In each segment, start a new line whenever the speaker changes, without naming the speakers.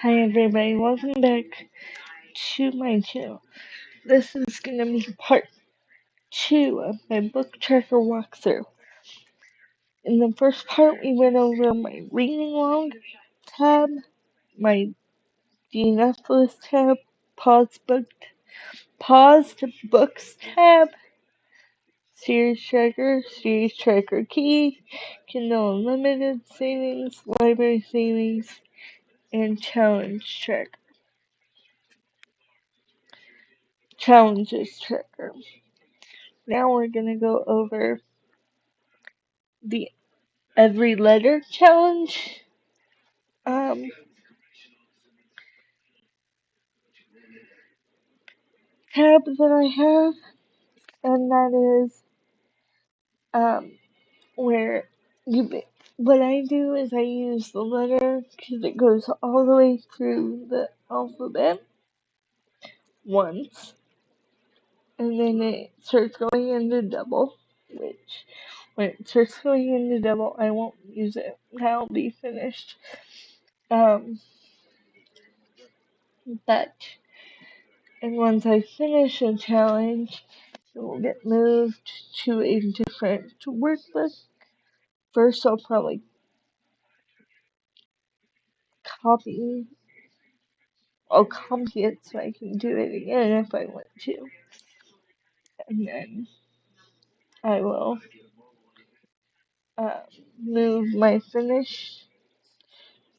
Hi everybody, welcome back to my channel. This is going to be part 2 of my book tracker walkthrough. In the first part, we went over my reading log tab, my DNF list tab, paused books tab, series tracker key, Kindle Unlimited savings, library savings, and challenges tracker. Now we're going to go over the every letter challenge um, tab that I have, and that is where what I do is I use the letter because it goes all the way through the alphabet once, and then it starts going into double, which when it starts going into double, I won't use it. That'll be finished. But and once I finish a challenge, it will get moved to a different workbook. First, I'll probably copy. I'll copy it so I can do it again if I want to. And then I will uh, move my finish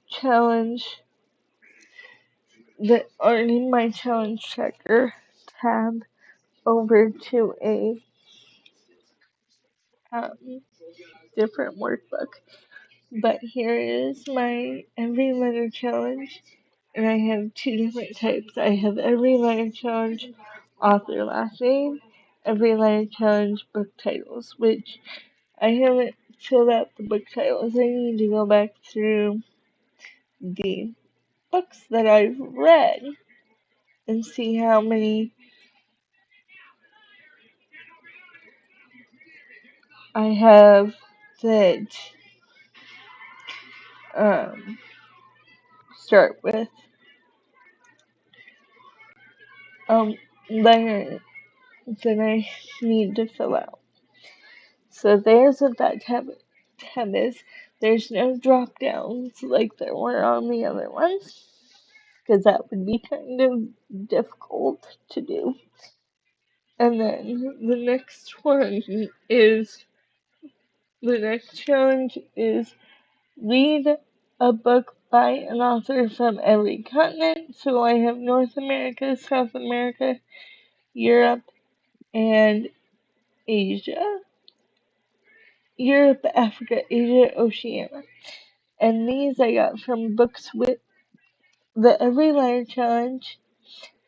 challenge in my challenge tracker tab over to a um, different workbook. But here is my every letter challenge, and I have two different types. I have every letter challenge author last name, every letter challenge book titles, which I haven't filled out the book titles. I need to go back through the books that I've read and see how many I have that start with letter that I need to fill out. So there's what that tab is. There's no drop downs like there were on the other ones, because that would be kind of difficult to do. And then the next challenge is read a book by an author from every continent. So I have North America, South America, Europe, and Asia. Europe, Africa, Asia, Oceania. And these I got from books with the Every Letter Challenge,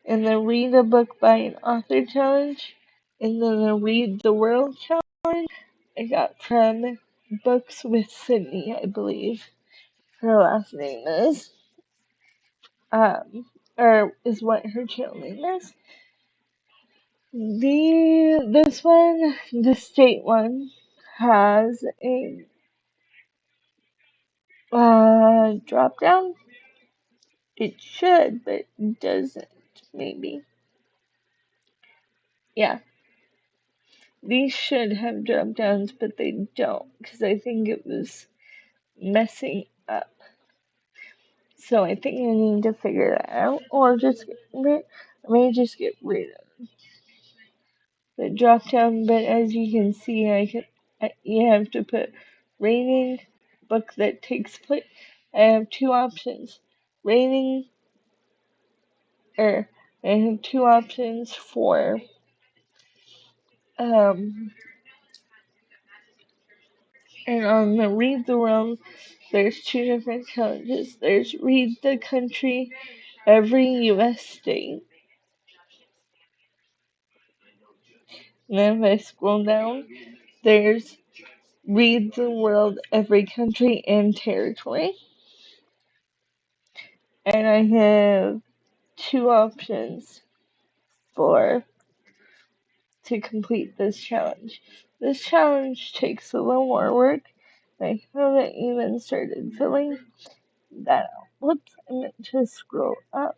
and the Read a Book by an Author Challenge, and then the Read the World Challenge I got from Books with Sydney, I believe her last name is. Or is what her channel name is. The state one has a drop down. It should, but it doesn't, maybe. Yeah. These should have drop downs, but they don't, because I think it was messing up. So I think I need to figure that out, or I may just get rid of the drop down. But as you can see, you have to put raining book that takes place. I have two options. Raining, or I have two options for and on the Read the World, there's two different challenges. There's Read the Country, every U.S. state. And then if I scroll down, there's Read the World, every country and territory. And I have two options to complete this challenge. This challenge takes a little more work. I haven't even started filling that out. whoops, I meant to scroll up,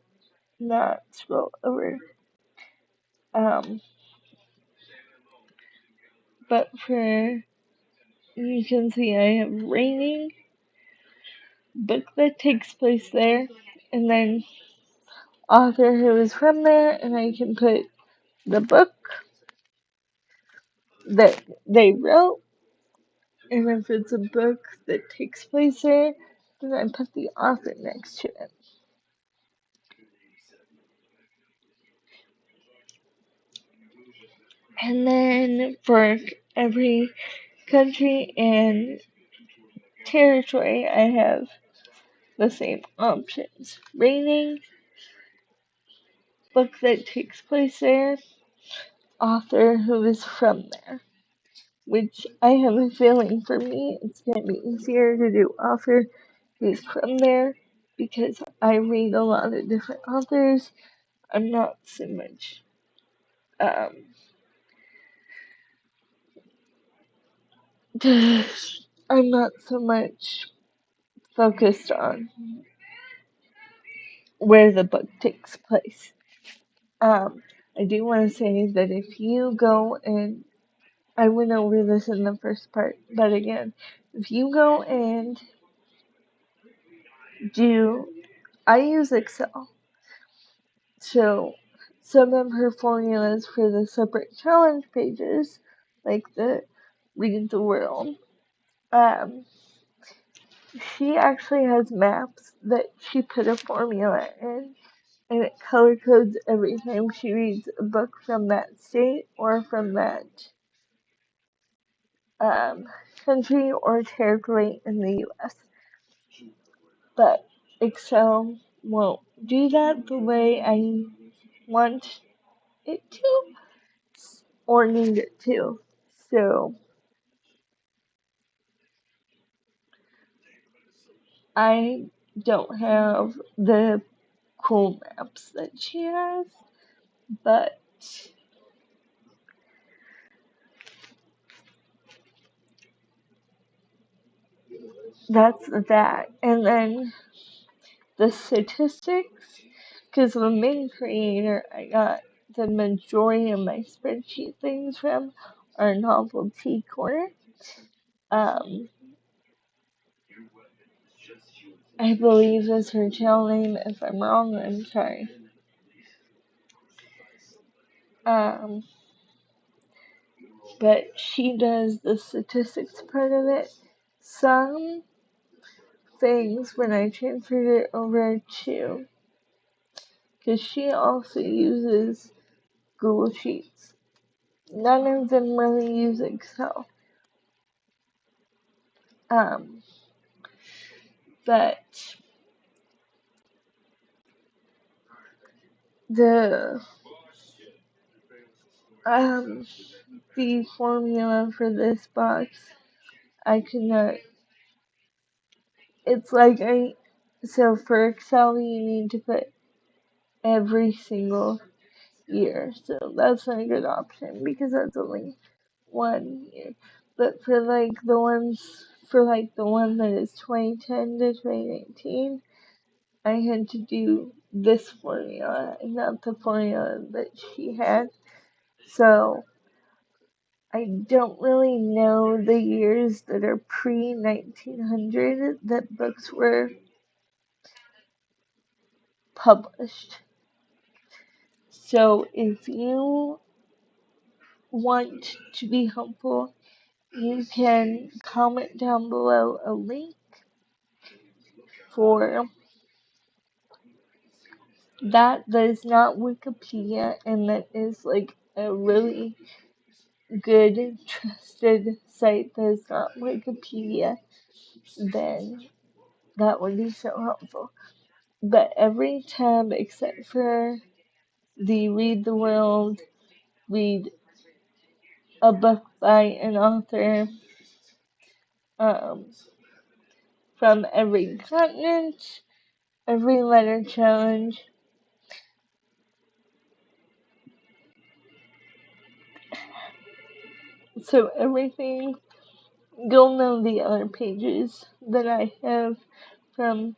not scroll over. Um, but you can see I have raining, book that takes place there, and then author who is from there, and I can put the book that they wrote, and if it's a book that takes place there, then I put the author next to it. And then for every country and territory, I have the same options. Raining, book that takes place there, author who is from there. Which I have a feeling for me, it's going to be easier to do author who's from there because I read a lot of different authors. I'm not so much, I'm not so much focused on where the book takes place. I do want to say that if you go and I went over this in the first part, but again, if you go and I use Excel, so some of her formulas for the separate challenge pages, like the Read the World, um, she actually has maps that she put a formula in, and it color codes every time she reads a book from that state or from that um, country or territory in the US. But Excel won't do that the way I want it to or need it to. So I don't have the cool maps that she has, but that's that. And then the statistics, because the main creator I got the majority of my spreadsheet things from are Novelty Corner. Um, I believe is her channel name. If I'm wrong, I'm sorry. Um, but she does the statistics part of it. Some things when I transferred it over to, because she also uses Google Sheets. None of them really use Excel. Um, but the um the formula for this box, I could not. It's like so for Excel you need to put every single year, so that's not a good option because that's only 1 year. But for the one that is 2010 to 2019, I had to do this formula and not the formula that she had. So I don't really know the years that are pre 1900 that books were published. So if you want to be helpful, you can comment down below a link for that is not Wikipedia and that is like a really good trusted site that is not Wikipedia, then that would be so helpful. But every tab except for the Read the World, read a book by an author um, from every continent, every letter challenge, so everything, you'll know the other pages that I have from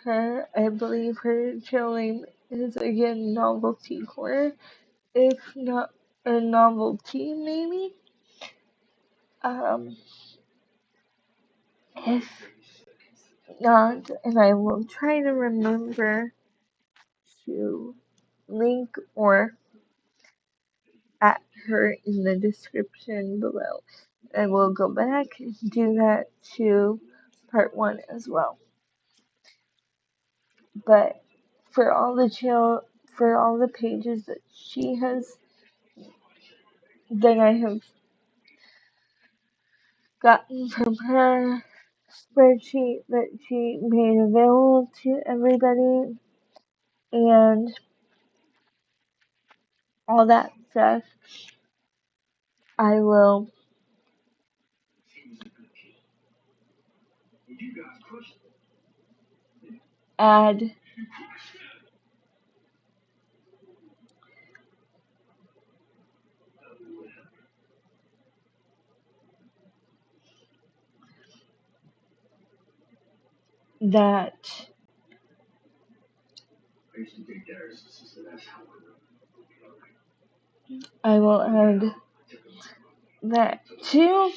her. I believe her channel name is again Novelty Corner, if not a novelty maybe. Um, if not, and I will try to remember to link or at her in the description below. I will go back and do that to part 1 as well. But for all the pages that she has, that I have gotten from her spreadsheet that she made available to everybody, and all that stuff, I will add that I will add that too,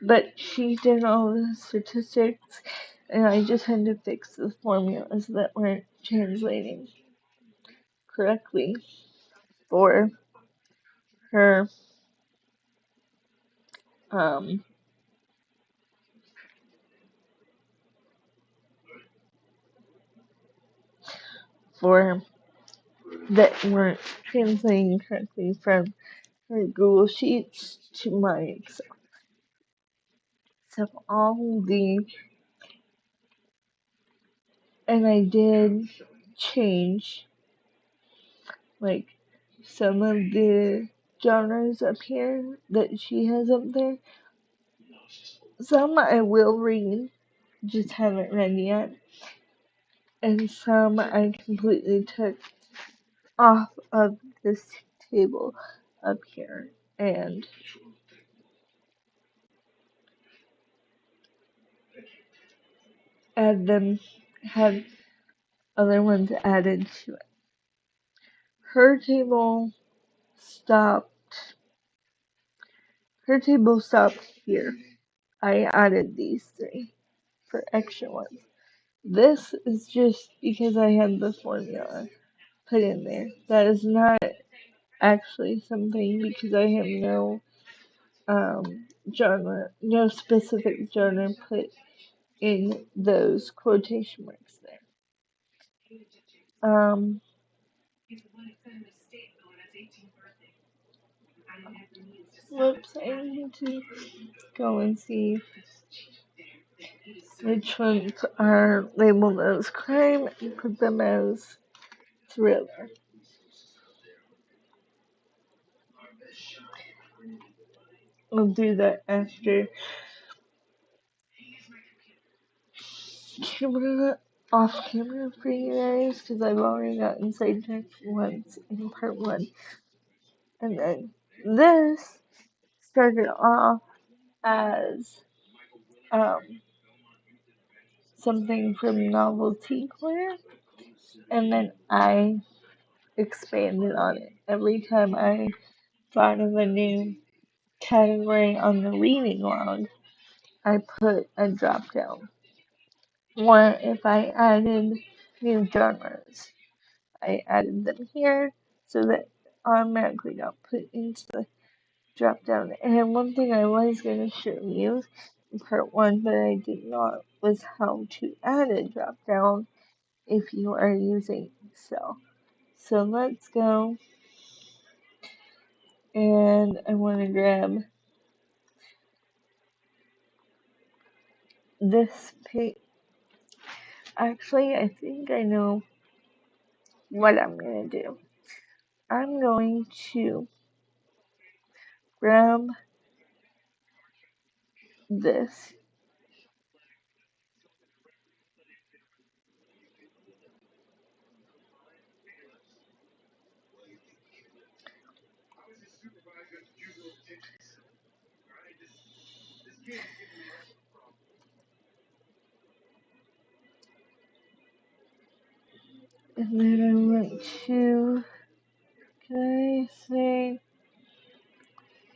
but she did all the statistics, and I just had to fix the formulas that weren't translating correctly for her um for that weren't translating correctly from her Google Sheets to my Excel. So all the and I did change like some of the genres up here that she has up there. Some I will read, just haven't read yet, and some I completely took off of this table up here and had other ones added to it. Her table stopped. Her table stopped here. I added these 3 for extra ones. This is just because I had the formula put in there. That is not actually something because I have no genre, no specific genre put in those quotation marks there. Whoops, I need to go and see which ones are labeled as crime and put them as thriller. I'll do that after camera, off camera for you guys because I've already gotten sidetracked once in part 1. And then this started off as something from Novelty Corner, and then I expanded on it. Every time I thought of a new category on the reading log, I put a drop down. Or if I added new genres, I added them here so that automatically got put into the drop down. And one thing I was going to show you in part 1, but I did not, was how to add a drop down if you are using Excel. So let's go, and I want to grab this page. Actually, I think I know what I'm going to do. I'm going to grab this. And then I want to, can I say,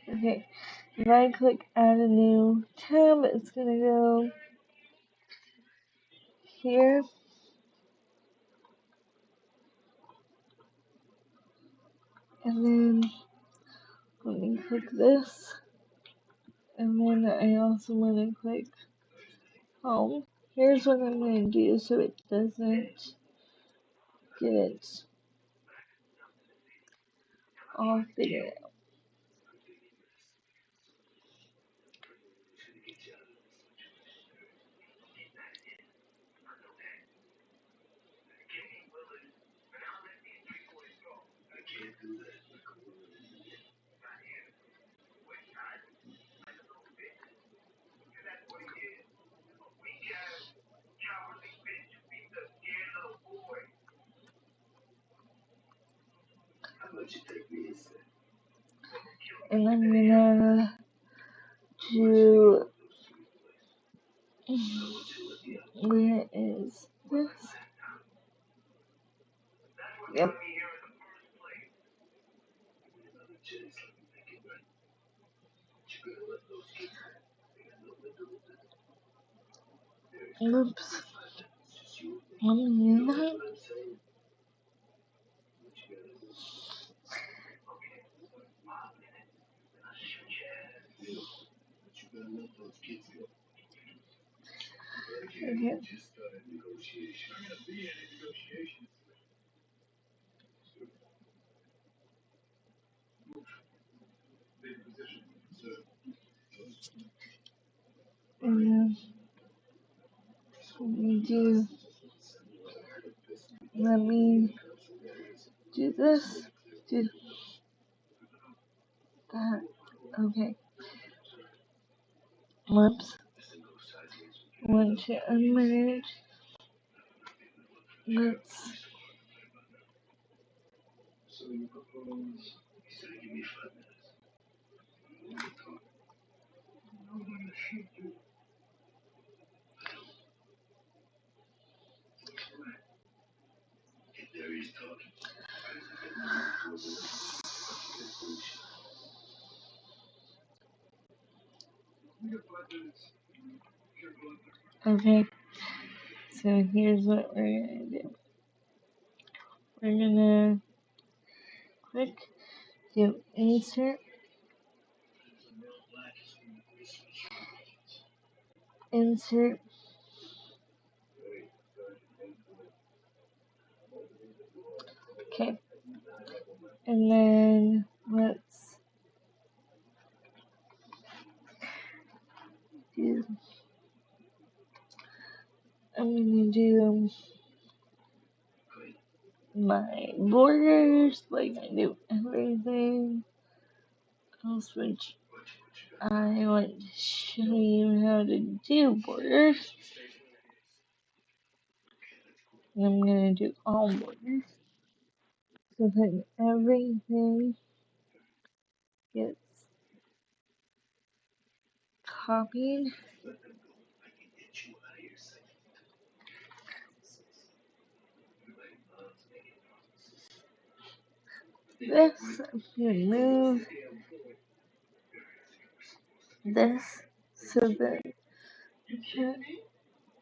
okay, if I click add a new tab, it's gonna go here. And then let me click this. And then I also want to click home. Here's what I'm going to do so it doesn't get it all figured out. And I'm going to do, where is this? Yep. Oops. Let me do that. Okay. And then let me do this, do that. Okay. Whoops. Want to unmanage. Let's, okay. So here's what we're gonna do. We're gonna click do insert, insert, okay. And then let's do, I'm gonna do my borders like I do everything else, which I want to show you how to do borders. And I'm gonna do all borders so that everything gets copied. This, I'm gonna move this so that you can,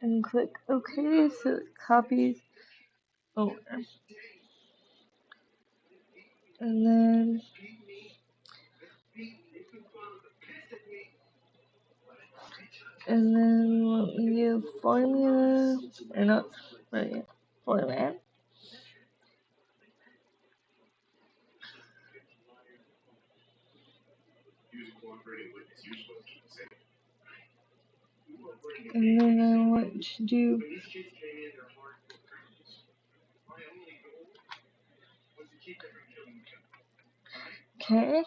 and click OK so it copies over. And then let me do formula, or not, right, format. And then I want to do, okay.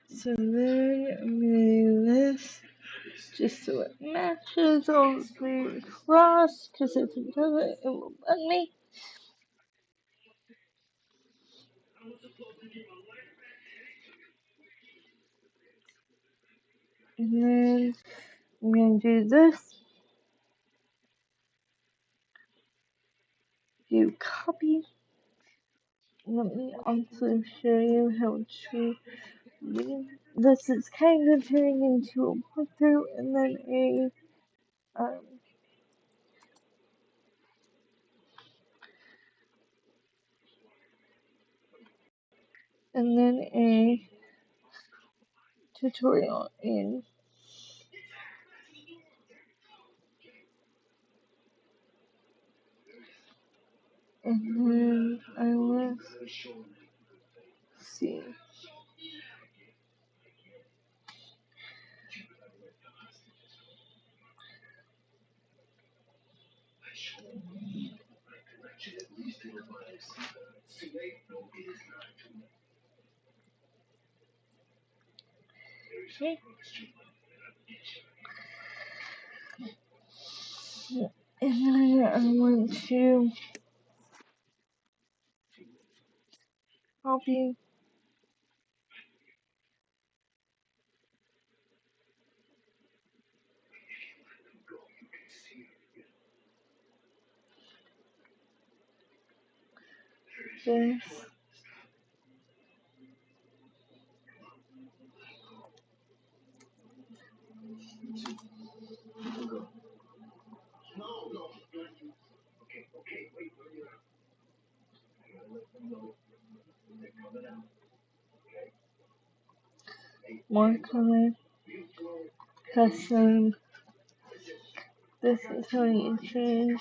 So then I'm gonna do this just so it matches all the way across, because if it doesn't, it will bug me. And then I'm going to do this, do copy. Let me also show you how to read. This is kind of turning into a walkthrough and then um, a tutorial in. And then I will see. Okay. And then I want to copy this. More color, custom. This is how you change.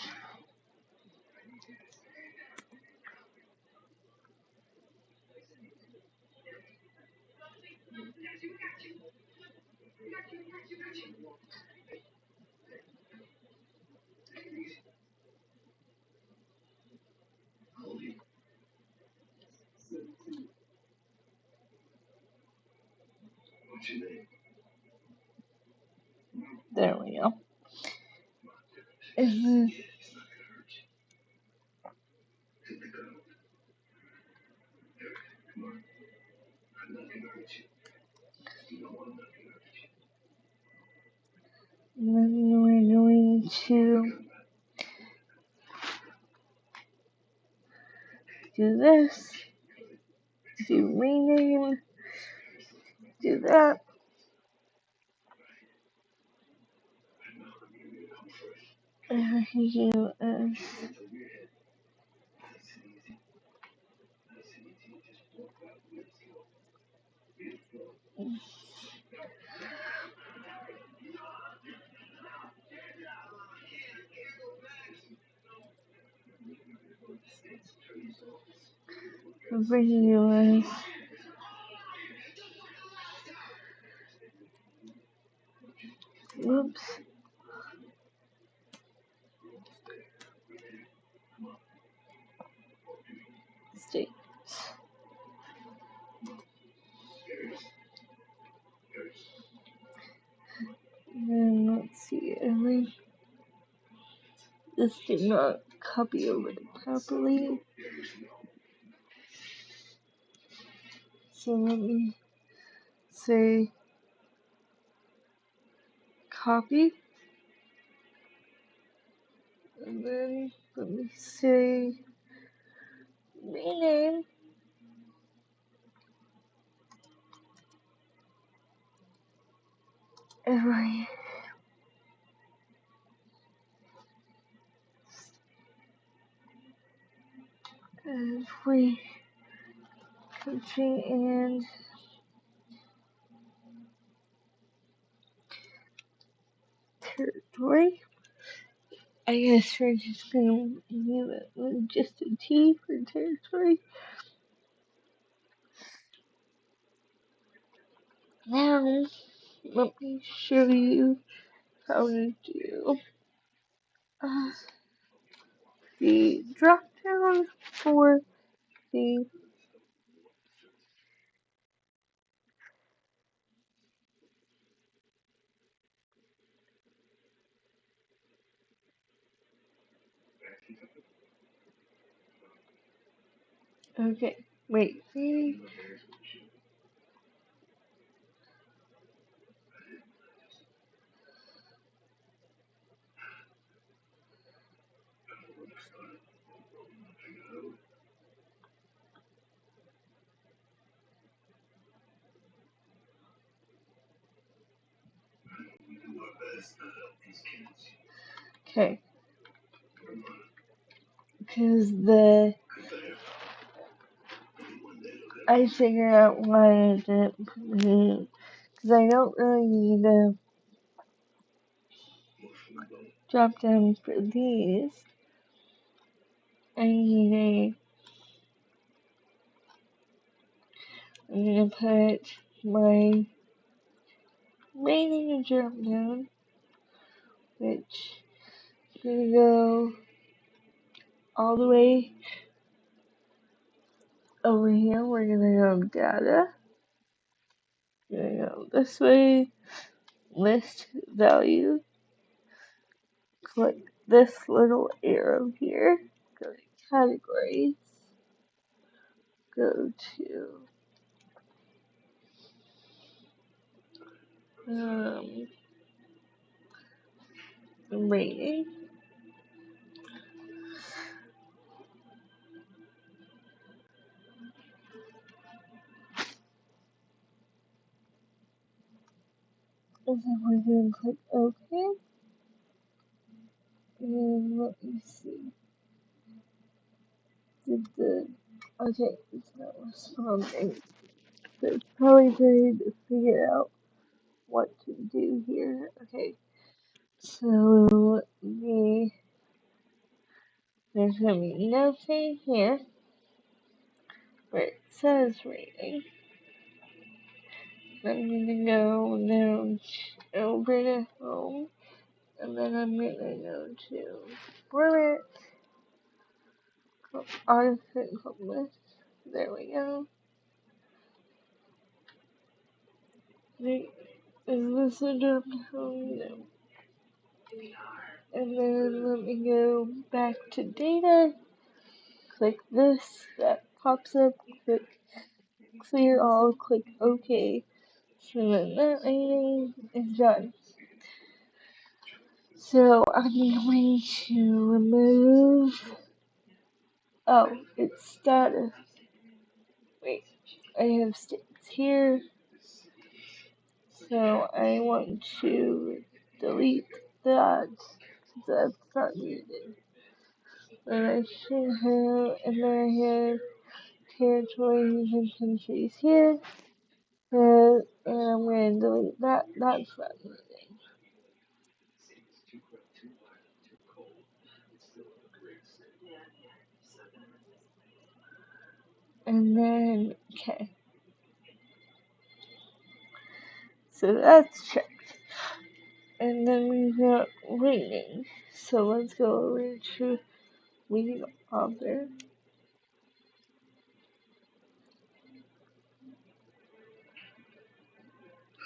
There we go. And then we're going to do this, do rename, do that. And I can do a video as whoops. State. And then let's see, this did not copy over properly. So let me say copy. And then let me say rename. And free country and territory. I guess we're just gonna leave it with just a T for territory. Now, let me show you how to do the drop down for the okay, wait, Okay. Because I figured out why I didn't put it, because I don't really need a drop down for these. I'm gonna put my rating drop down, which is gonna go all the way over here. We're gonna go data. We're gonna go this way, list value. Click this little arrow here. Go to categories. Go to rating. And then we're going to click OK. And let me see. Okay, it's not responding. So it's probably trying to figure out what to do here. Okay, so there's going to be nothing here where it says rating. I'm going to go down over to home, and then I'm going to go to format, artificial list. There we go. Is this a drop down? No. And then let me go back to data. Click this. That pops up. Click clear all. Click OK. So then that rating is done. So I'm going to remove. Oh, it's status. Wait, I have sticks here. So I want to delete that. That's not needed. And I should have, and then I have territories and countries here. And I'm going to delete that. That's not needed. And then, okay. So that's checked. And then we've got rating. So let's go over to reading author.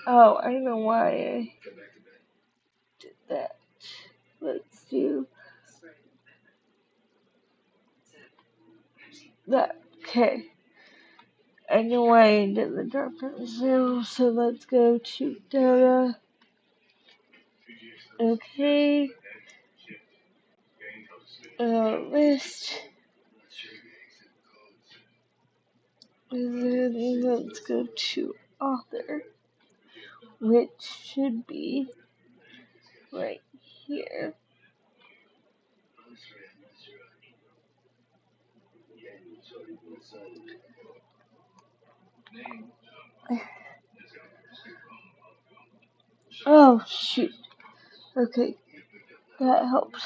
Oh, I know why I did that. Let's do that. Okay. I know why I did the drop down zero, so let's go to data. Okay. List. And then let's go to author, which should be right here. Oh, shoot. Okay, that helps.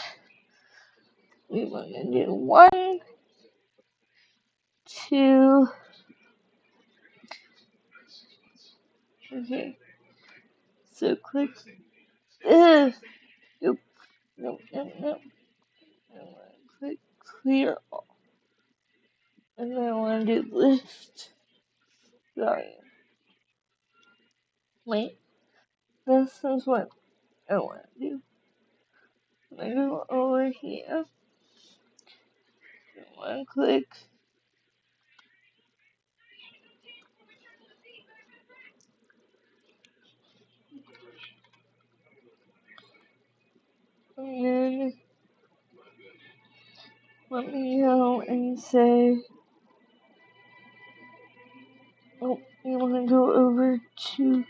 We want to do 1, 2. Okay, so click. Nope, nope, nope, nope. I want to click clear all. And then I want to do list value. Wait, this is what I want to do. I go over here. One click. And then let me go and say, oh, you want to go over to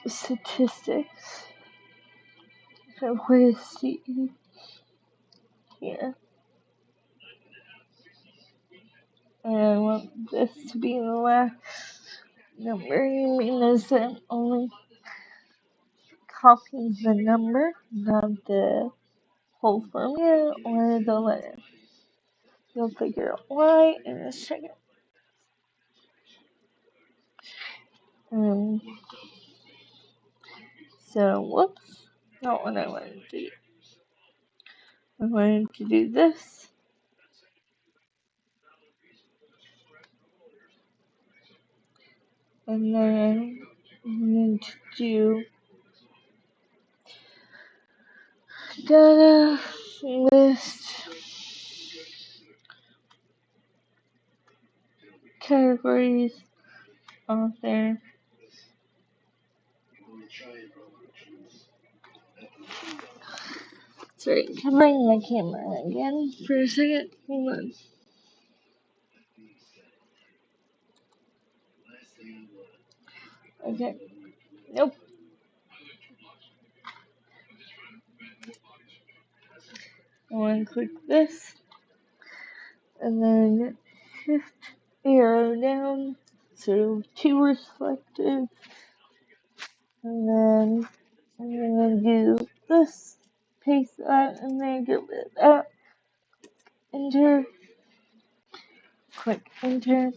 statistics. So where to see here. And I want this to be the last number. You mean is that I'm only copying the number, not the whole formula or the letter? You'll figure out why in a second. Um, so, whoops, not what I wanted to do. I wanted to do this. And then I'm going to do data list categories author. Sorry, covering my camera again for a second. Hold on. Okay. Nope. I want to click this and then shift arrow down so two are selected. And then I'm going to do this, paste that, and then get rid of that. Enter. Click enter.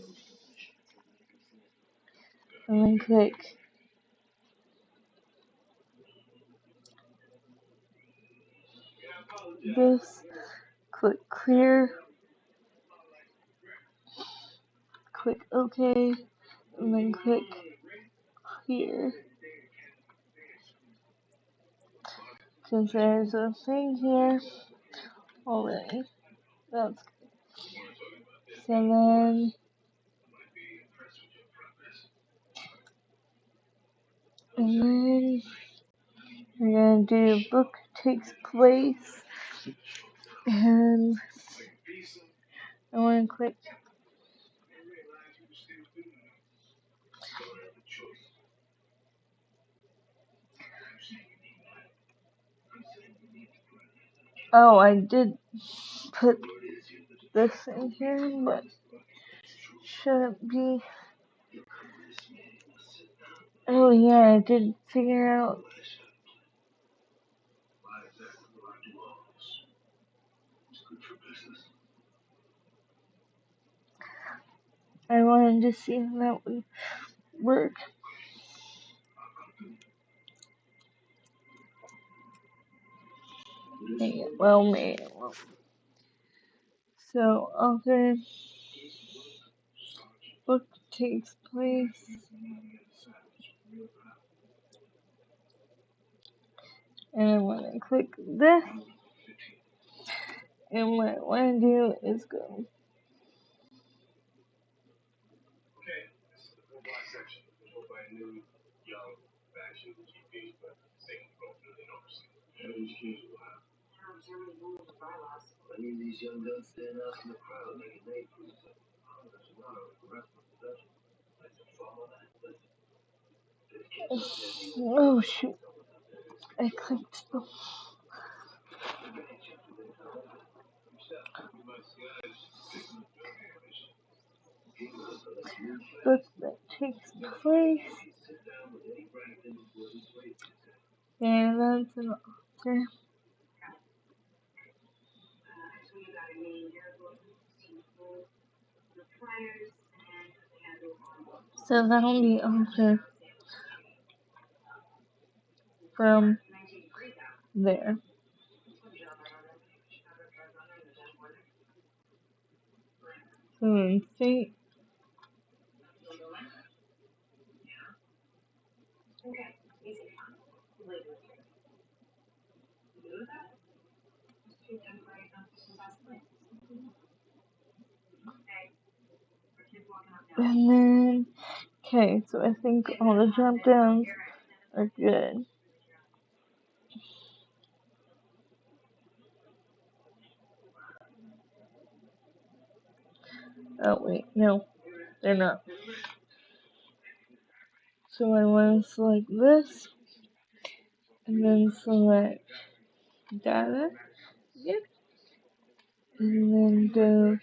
And then click this. Click clear. Click OK. And then click here. Because there's a thing here already. That's so then and then we're gonna do book takes place and I wanna click oh I did put this in here but shouldn't be oh yeah I did figure out I wanted to see if that would work. Maybe it will, maybe it won't. So author book takes place and I want to click this and what I want to do is go oh shoot I clicked the book that takes place and that's an author. So that'll be author from there. So then state and then okay, so I think all the drop downs are good. Oh wait, no, they're not. So I want to select this, and then select data, yep, and then go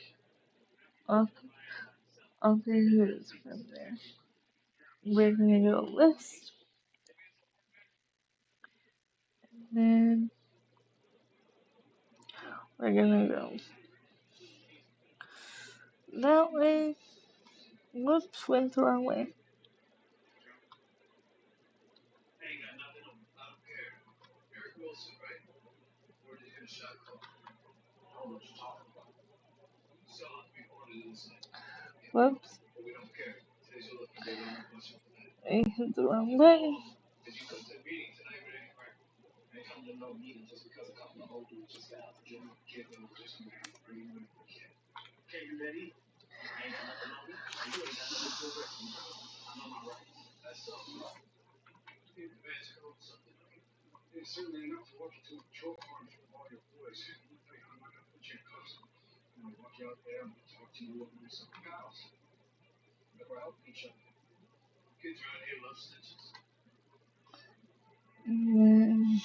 author who's from there. We're going to go list, and then we're going to go that way. Whoops, went the wrong way. Whoops. I hit the wrong button. And then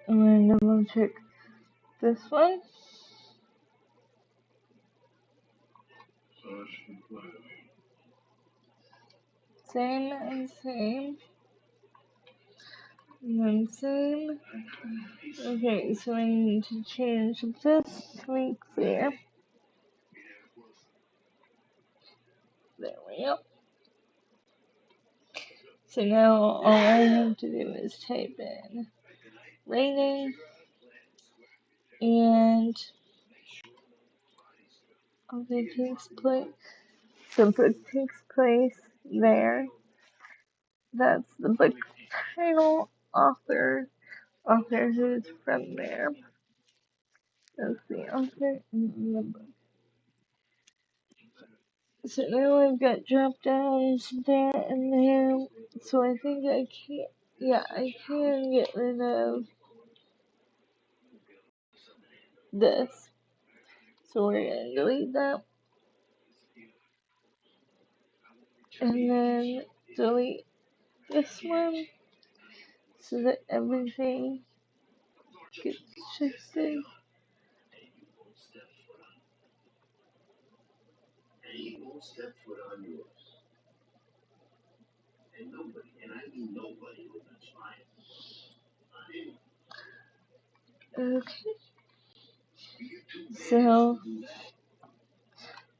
I'm going to double check this one. Same and same. And then same. Okay, so I need to change this to be clear. There we go. So now all I have to do is type in rating and okay, takes place. So book takes place there. That's the book title, author who's from there. That's the author and the book. So now I've got drop downs there and there. So I think I can't. Yeah, I can get rid of this. So we're gonna delete that. And then delete this one so that everything gets shifted. Okay. So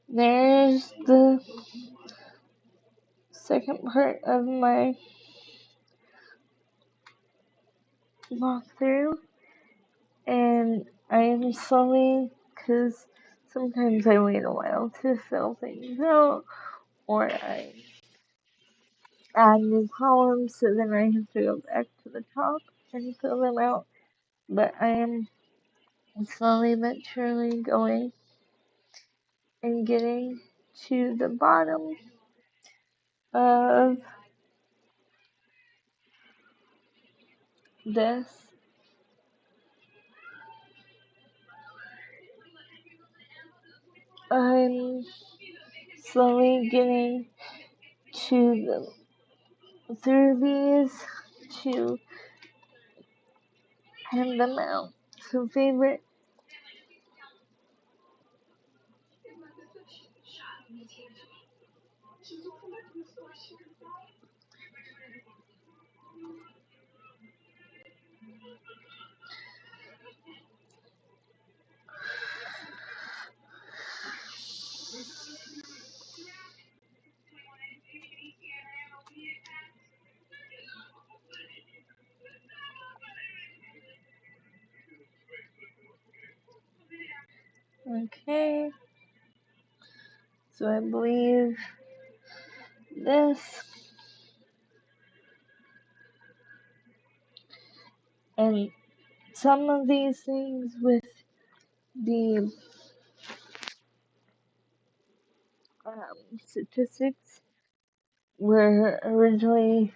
there's the second part of my walkthrough, and I am slowly, because sometimes I wait a while to fill things out, or I add new columns, so then I have to go back to the top and fill them out. But I am slowly but surely going and getting to the bottom of this. I'm slowly getting to through these to hand them out. So favorite. Okay. So I believe this. And some of these things with the statistics were originally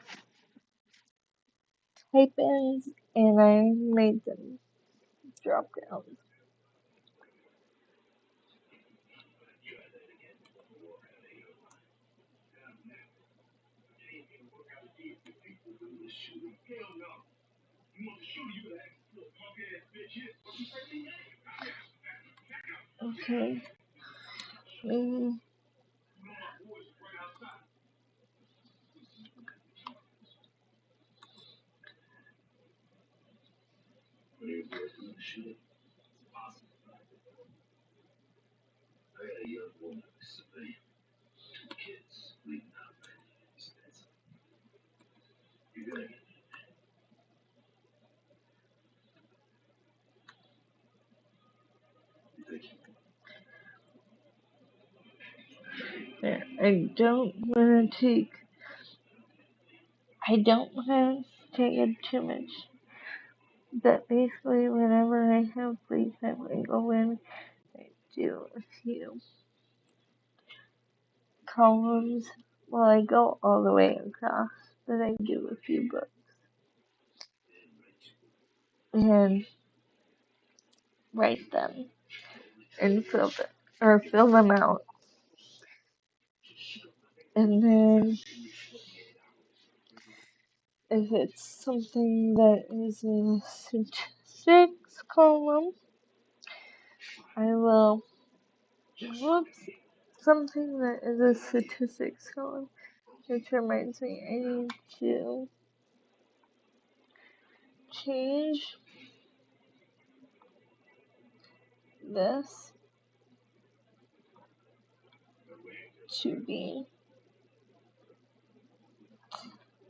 type-ins, and I made them drop down. Okay. Maybe. There. I don't want to take it too much. But basically, whenever I have free time, I go in, I do a few columns. Well, I go all the way across, but I do a few books and write them and fill them out. And then if it's something that is a statistics column, I will, whoops, something that is a statistics column, which reminds me I need to change this to be,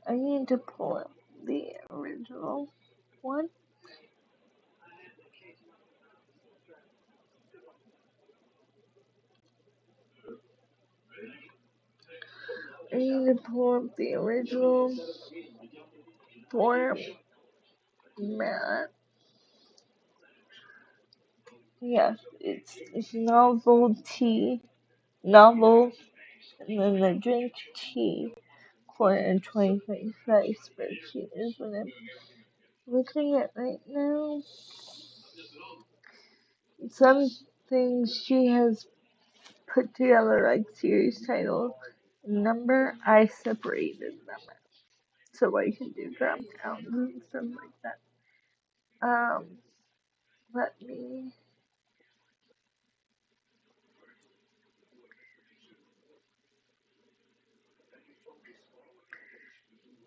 I need to pull up the original one. I need to pull up the original format. Yes, it's novel, and then the drink tea, quarter 2025 spreadsheet is what I'm looking at right now. Some things she has put together like series title, number, I separated them so I can do drop downs and stuff like that. Let me.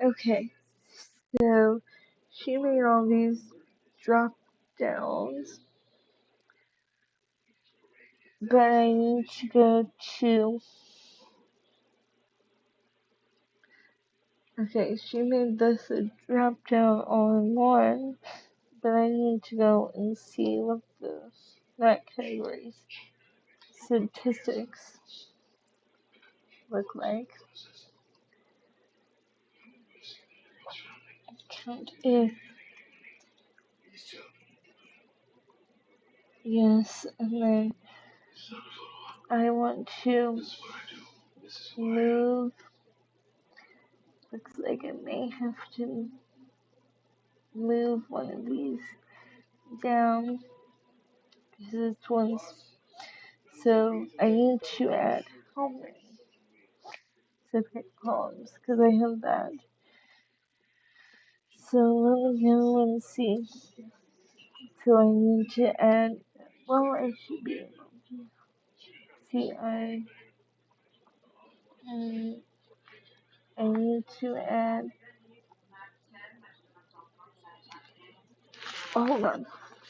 Okay, so she made all these drop downs, but I need to go to. Okay, she made this a drop down all in one, but I need to go and see what the that categories statistics look like. Count if yes, and then I want to move. Looks like I may have to move one of these down because this one's. So I need to add how many separate columns because I have that. So let me go and see. So I need to add. Well, I should be able to see. I need to add. Oh, hold on,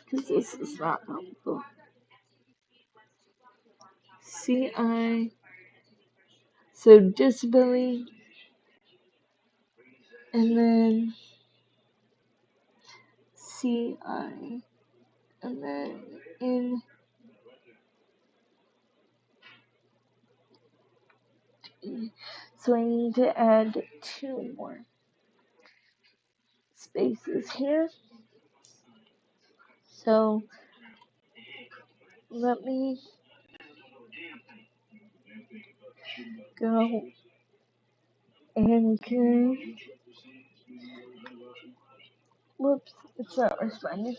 because this is not helpful. CI. So disability, and then CI, and then in. So I need to add two more spaces here. So let me go and whoops, it's not responding.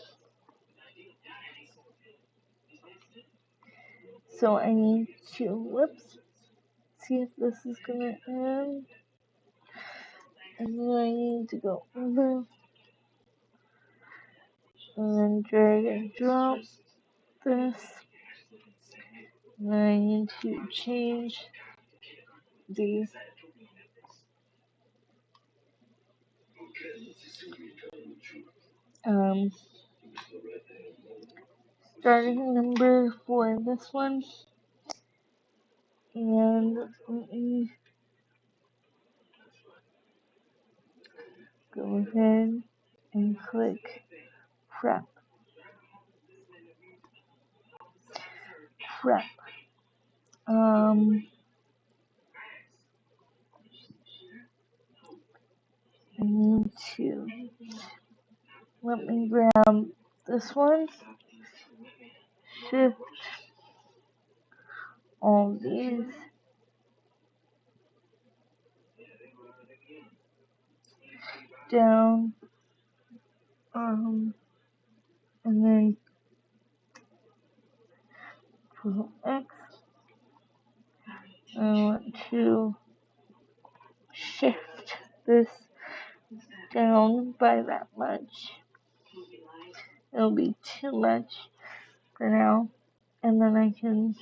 So I need to, whoops, see if this is gonna end. And then I need to go over and then drag and drop this. And then I need to change the um, starting number for this one. And let me go ahead and click prep. Prep. I need to let me grab this one. Shift all these down. And then Control X. I want to shift this down by that much. It'll be too much for now. And then I can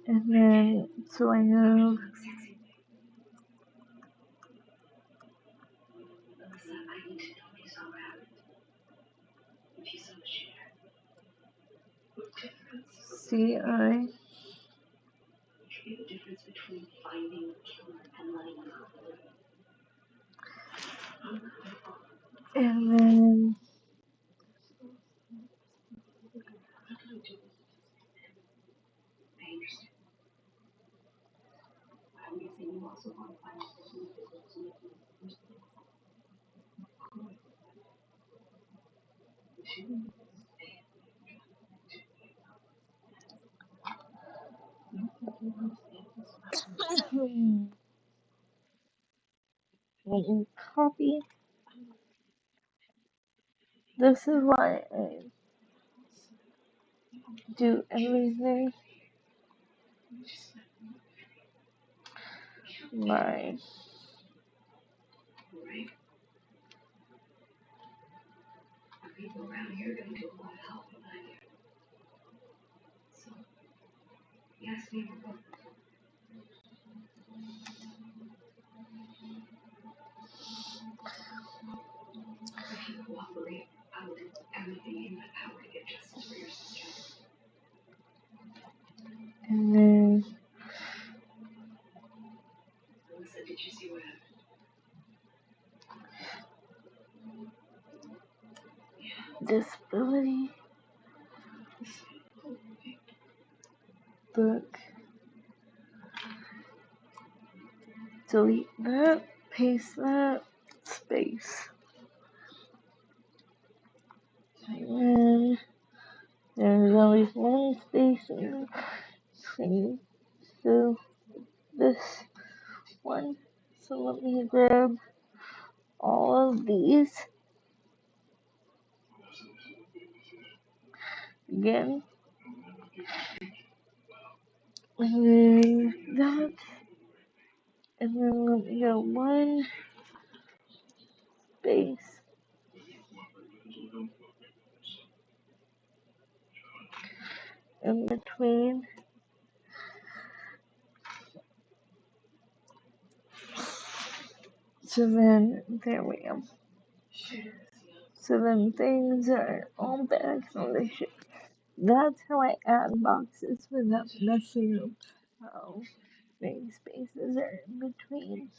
and then so I have CI and then let me copy. This is why I do everything my and then disability book. Delete that, paste that, space. And then there's always one space in between. So this one. So let me grab all of these again. And then that. And then let me go one space in between. So then, there we go. So then things are all back on the ship. That's how I add boxes without messing up how many spaces are in between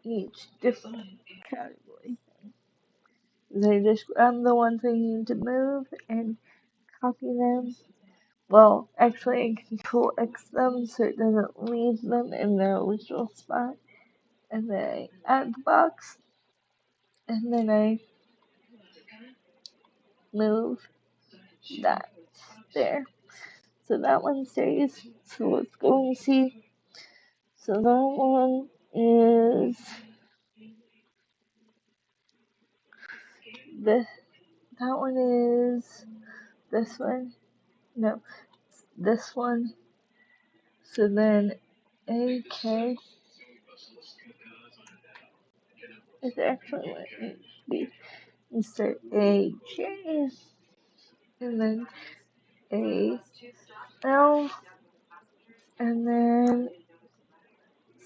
each different category. I just grab the ones I need to move and copy them. Well, actually I control X them so it doesn't leave them in their original spot. And then I add the box. And then I move that there. So that one stays. So let's go and see. So that one is this. That one is this one. No, this one. So then AK is actually what it needs to be. Insert AJ and then AL and then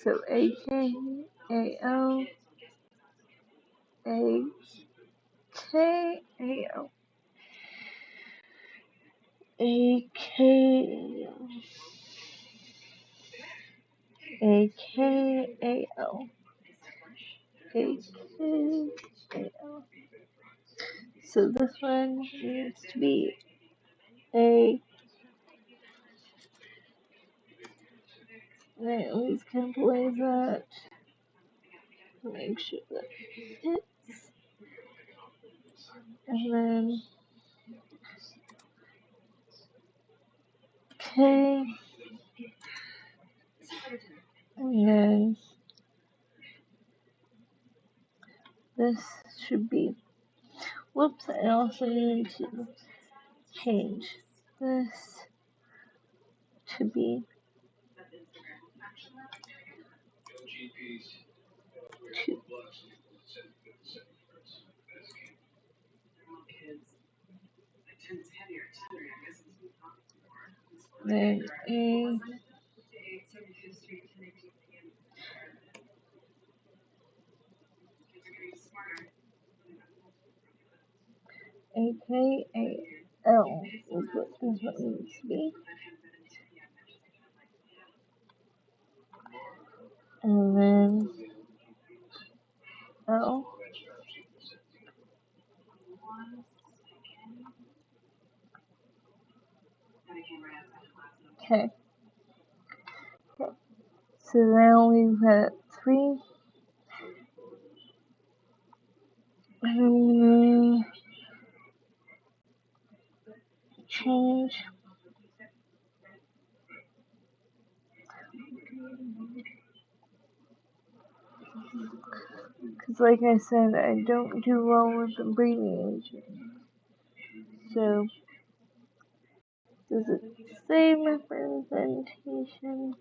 so AK, AL, AK, AL, AK, AK, AL, AK, AL. So this one needs to be A. And I always capitalize that to make sure that it hits. And then K. And then this should be. Whoops, I also need to change this to be 2. Then AKAL is what this one needs to be. And then L. Okay. So now we've got 3. And I'm gonna change because like I said, I don't do well with abbreviations. So does it say representation?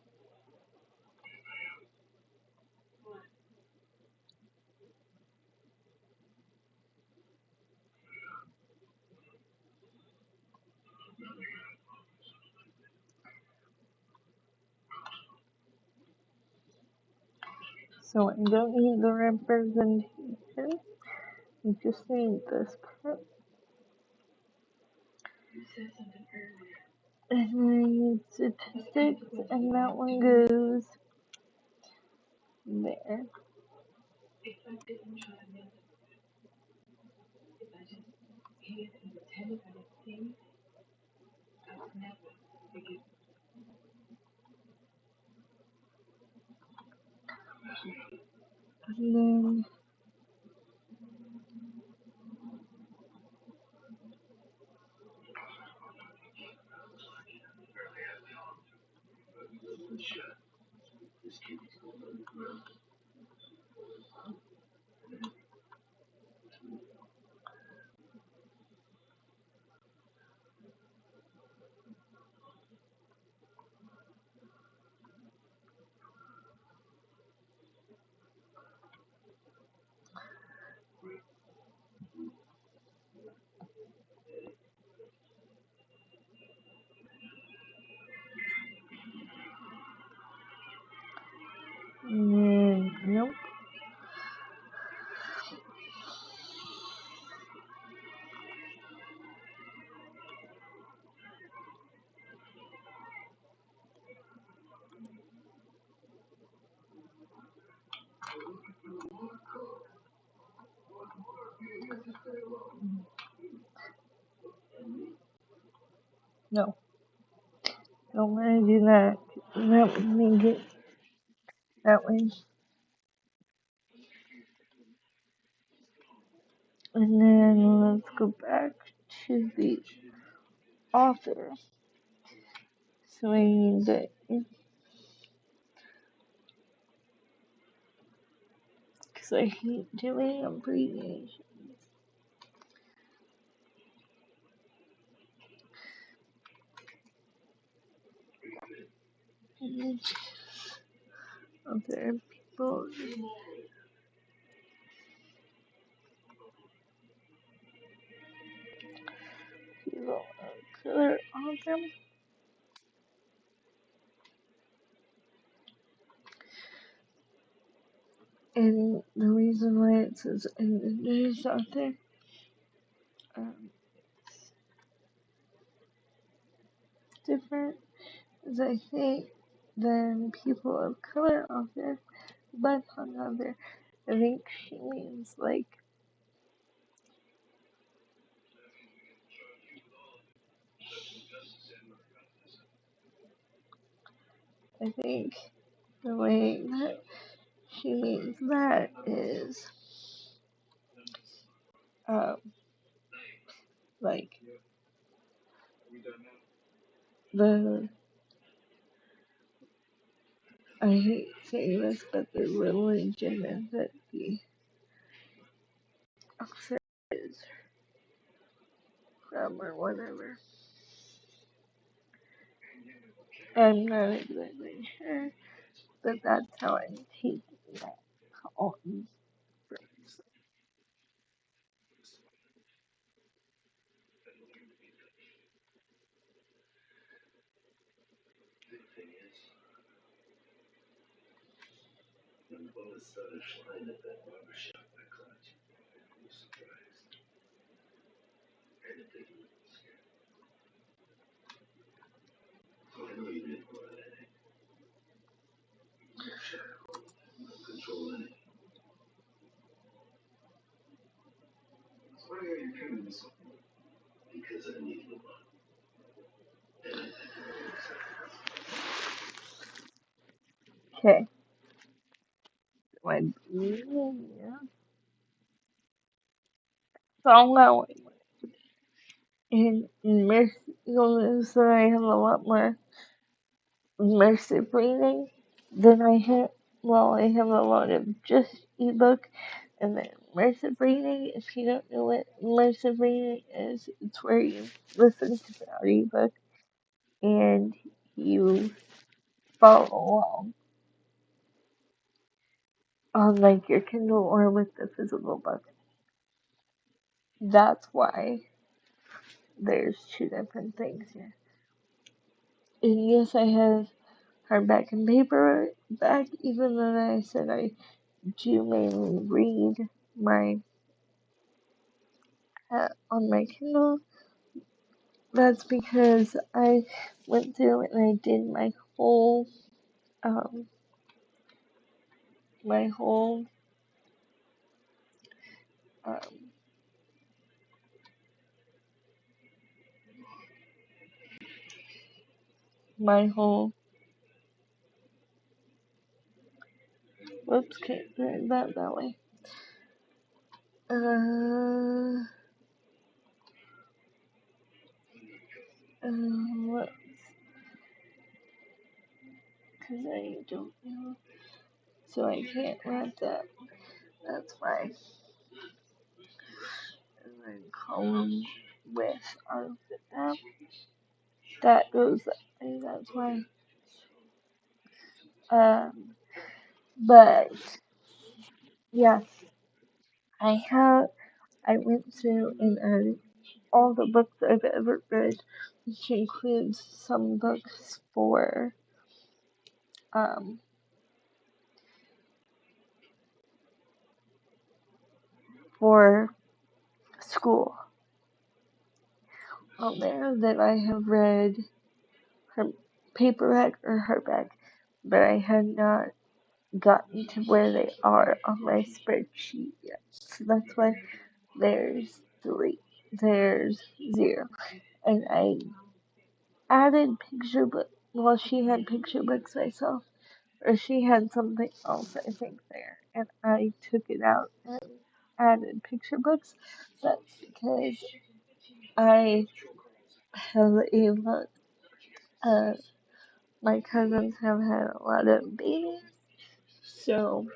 So I don't need the representation. I just need this part. And then I need statistics, and that one goes there. And then nope. No. Don't want to do that. That would make it that way. And then let's go back to the author. So I need to, because I hate doing abbreviations. And other people, people of color author. And the reason why it says indigenous author, um, different is I think than people of color author, but on other, I think she means like, I think the way that she means that is, um, like the, I hate saying this, but the religion that the author is from or whatever. I'm not exactly sure, but that's how I'm taking that on. Okay, my yeah. So now in mercy, you'll notice that I have a lot more immersive reading than I have. Well, I have a lot of just ebook and then immersive reading. If you don't know what immersive reading is, it's where you listen to the audiobook and you follow along on like your Kindle or with the physical book. That's why there's two different things here. And yes, I have hardback and paperback, even though I said I do mainly read my on my Kindle. That's because I went through and I did um my whole um my whole whoops, can't say that way. Uh, what? Because I don't know, so I can't write that. That's why. And then column with of that. That goes. That's why. Um, but yes, I have. I went through and all the books I've ever read, which includes some books um for school on there that I have read from paperback or hardback, but I had not gotten to where they are on my spreadsheet yet. So that's why there's 3. There's 0. And I added picture book. Well, she had picture books myself, or she had something else I think there, and I took it out and added picture books. That's because I have a lot. My cousins have had a lot of babies, so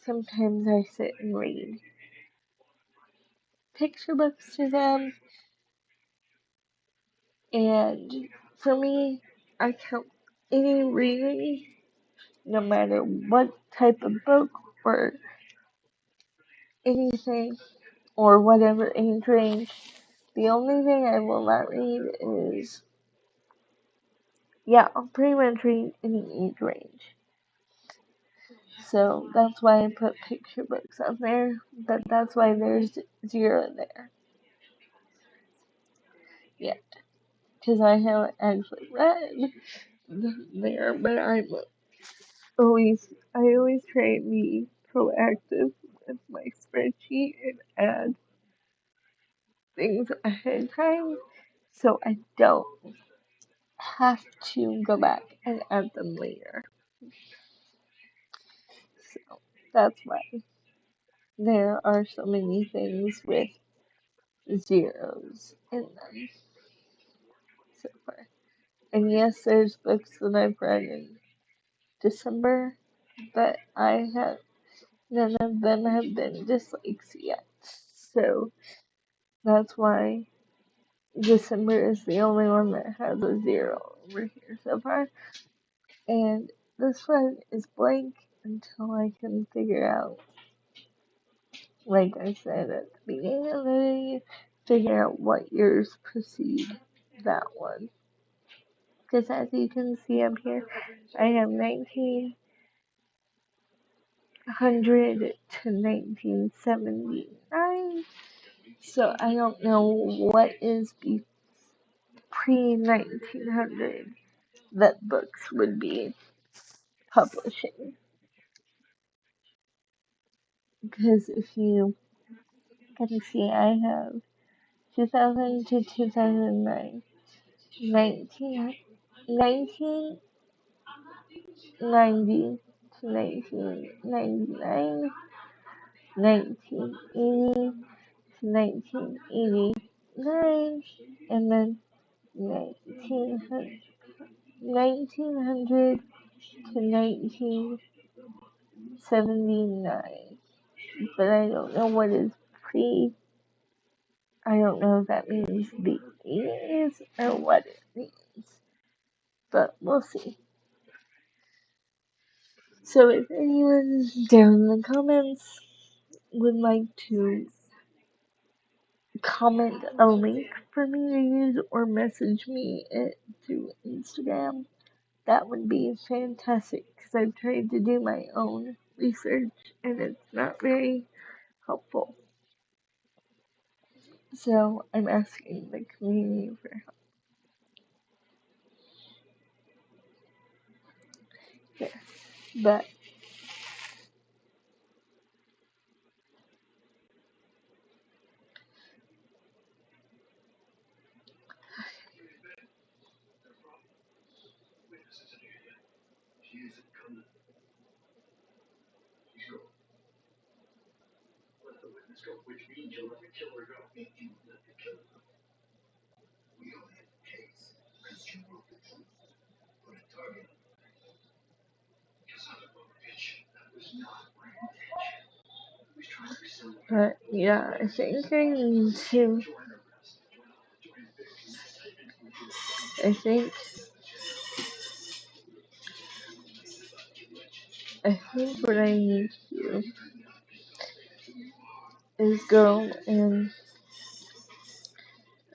sometimes I sit and read picture books to them. And for me, I count any reading, no matter what type of book or anything or whatever age range. The only thing I will not read is, yeah, I'll pretty much read any age range. So that's why I put picture books on there, but that's why there's 0 there. Yeah, because I haven't actually read there, but I always try to be proactive with my spreadsheet and add things ahead of time so I don't have to go back and add them later. So that's why there are so many things with zeros in them so far. And yes, there's books that I've read in December, but none of them have been dislikes yet. So that's why December is the only one that has a 0 over here so far. And this one is blank until I can figure out, like I said at the beginning of the video, figure out what years precede that one. Because as you can see up here, I have 1900 to 1979. So I don't know what is pre-1900 that books would be publishing. Because if you can see, I have 2000 to 2009, 1990 to 1999, 1980 to 1989, and then 1900, 1900 to 1979. But I don't know what is pre. I don't know if that means the 80s or what it means. But we'll see. So if anyone down in the comments would like to comment a link for me to use or message me through Instagram, that would be fantastic because I've tried to do my own research and it's not very helpful. So I'm asking the community for help. Yeah. But yeah, I think I think what I need to do is go and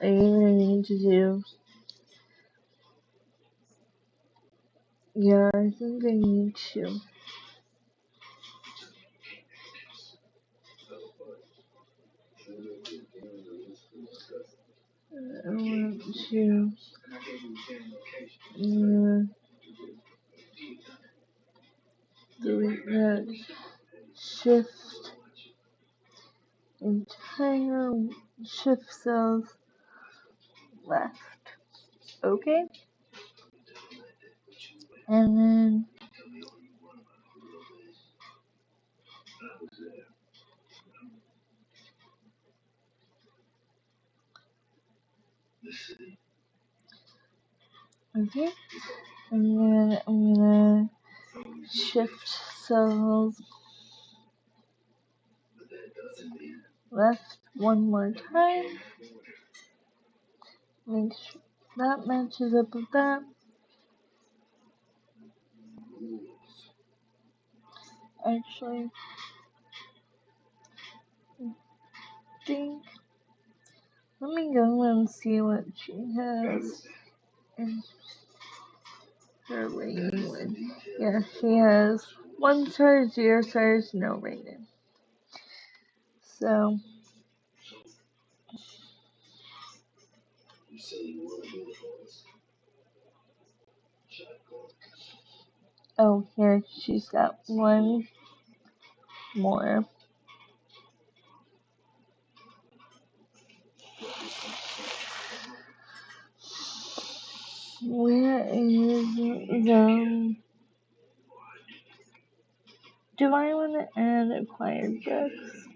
I either need to do, yeah, I think I need to, I want to, delete that, shift entire, shift cells left, okay? And then, okay, And then I'm gonna shift cells left one more time. Make sure that matches up with that. Actually, I think, let me go and see what she has in her rating one. Yeah, she has 1 star, 0 stars, no rating. So, oh, here, she's got one more. Where is the... Do I want to add acquired books?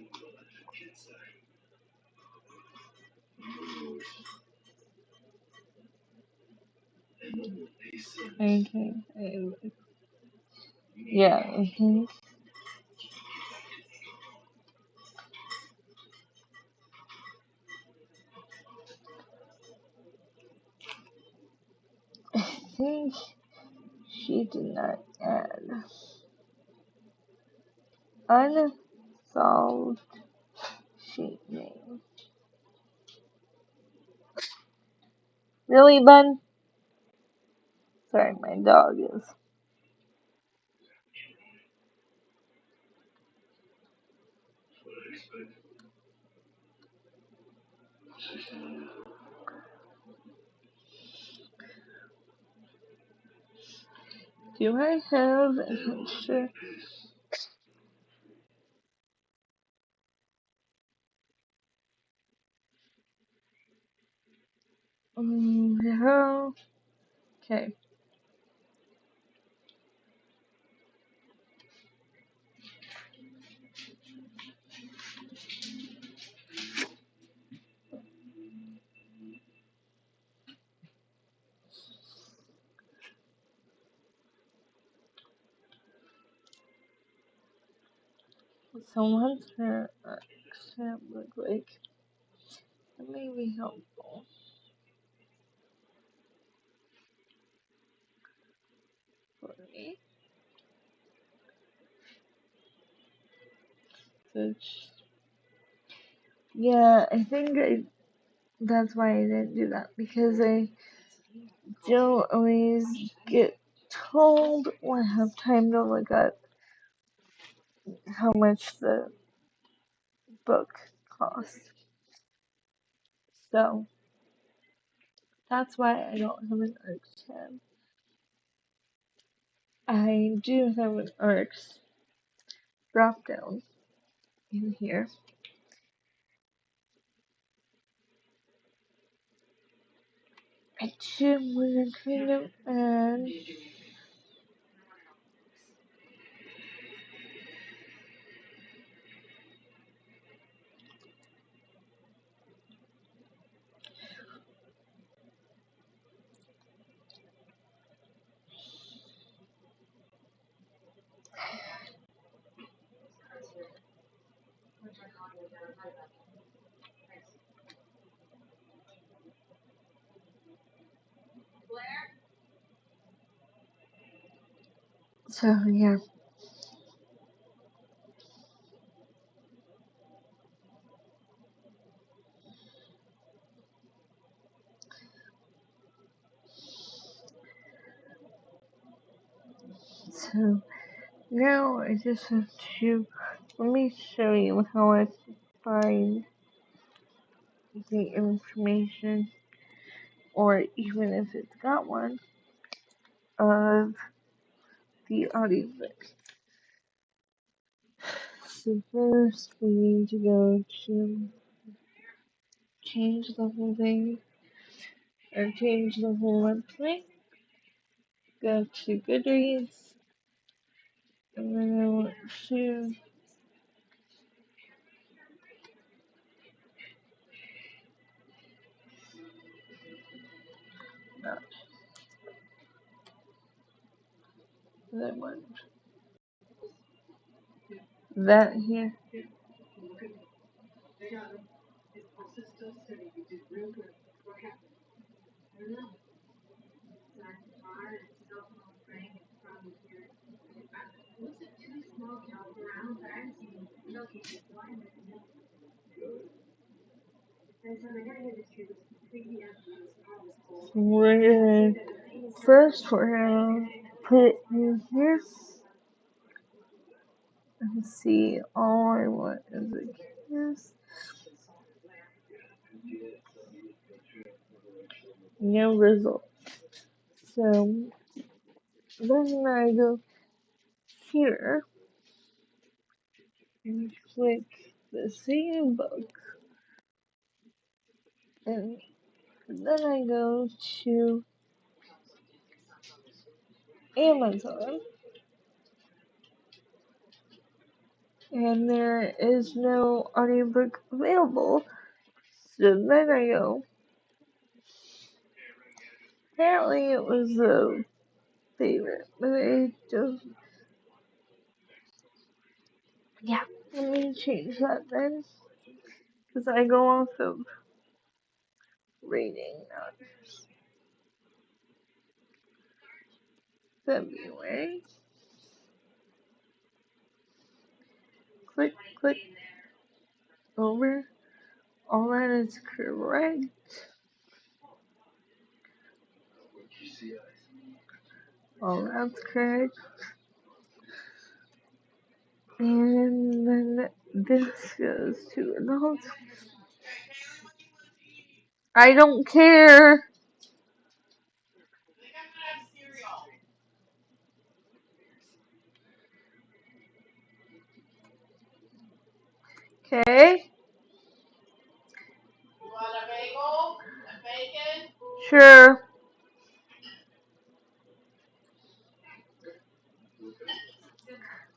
Okay. Yeah, I think. I think she did not add unsolved sheet name. Really, Bun? Sorry, my dog is. Do I have an extra? No. Okay. So what's her accent look like? That may be helpful for me. Which, yeah, I think that's why I didn't do that, because I don't always get told or have time to look up how much the book costs. So that's why I don't have an ARCs tab. I do have an ARCs drop down in here. I do want to kind of add so yeah. So now I just have to, let me show you how I find the information, or even if it's got one, of the audiobook. So first we need to go to change the whole thing, or change the whole website. Go to Goodreads, and then I want to That one. That here. We're gonna put it in here and see. All I want is a kiss. No result. So then I go here and click the same book, and then I go to Amazon, and there is no audiobook available. So then I go. Apparently it was a favorite, but I just, yeah. Let me change that then, because I go off of rating, not February. Click, click over. All that is correct. All that's correct. And then this goes to adults. I don't care. Okay.
You want a bagel? And bacon?
Sure.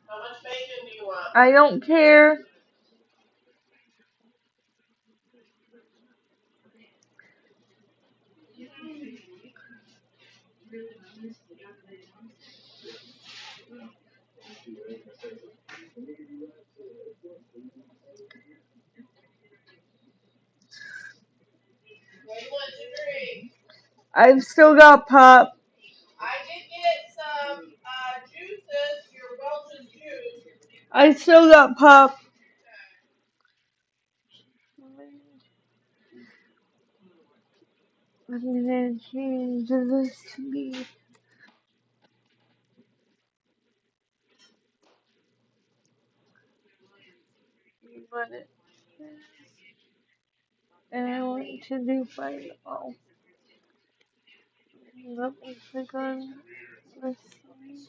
How much bacon do you want?
I don't care.
What do you want to drink?
I've still got pop.
I did get some juices, your Welch's juice.
I still got pop. I'm gonna change this to be what it is. And I want to do find all. Let me click on this link.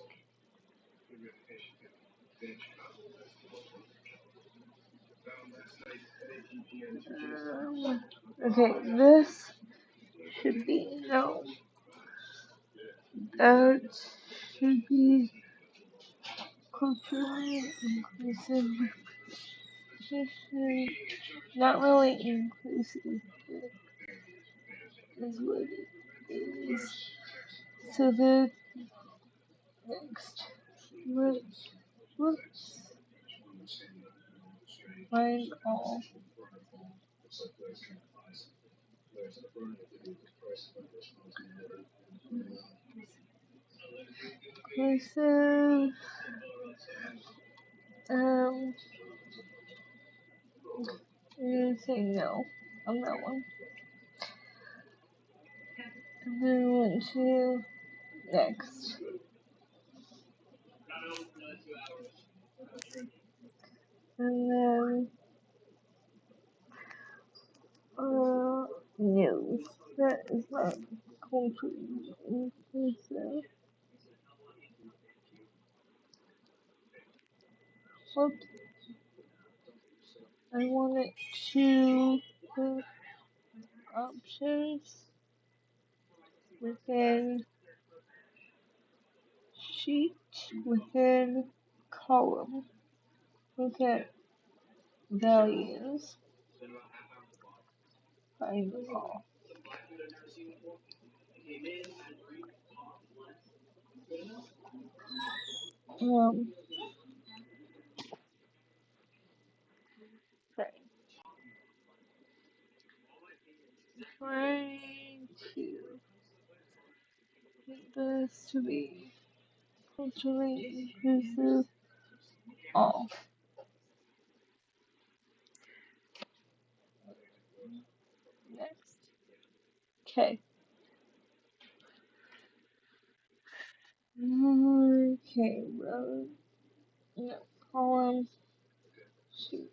Okay, this should be no. That should be culturally inclusive. Not really inclusive, is what it is. So the next, whoops, find all. Inclusive, um, I'm gonna say no on that one. And then I went to next. And then, news. That is not culturally inclusive. What I wanted to put options within sheet, within column, within values, find all. Um, okay. Trying to get this to be culturally inclusive. All. Next. Okay. Okay, row. No, column. Shoot.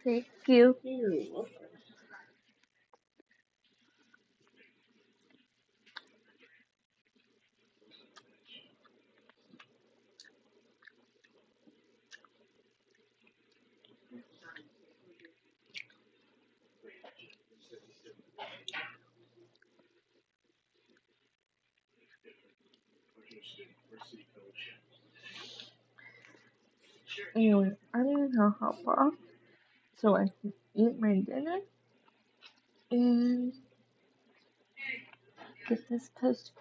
Thank you. Anyway, I'm gonna hop off so I can eat my dinner and get this posted.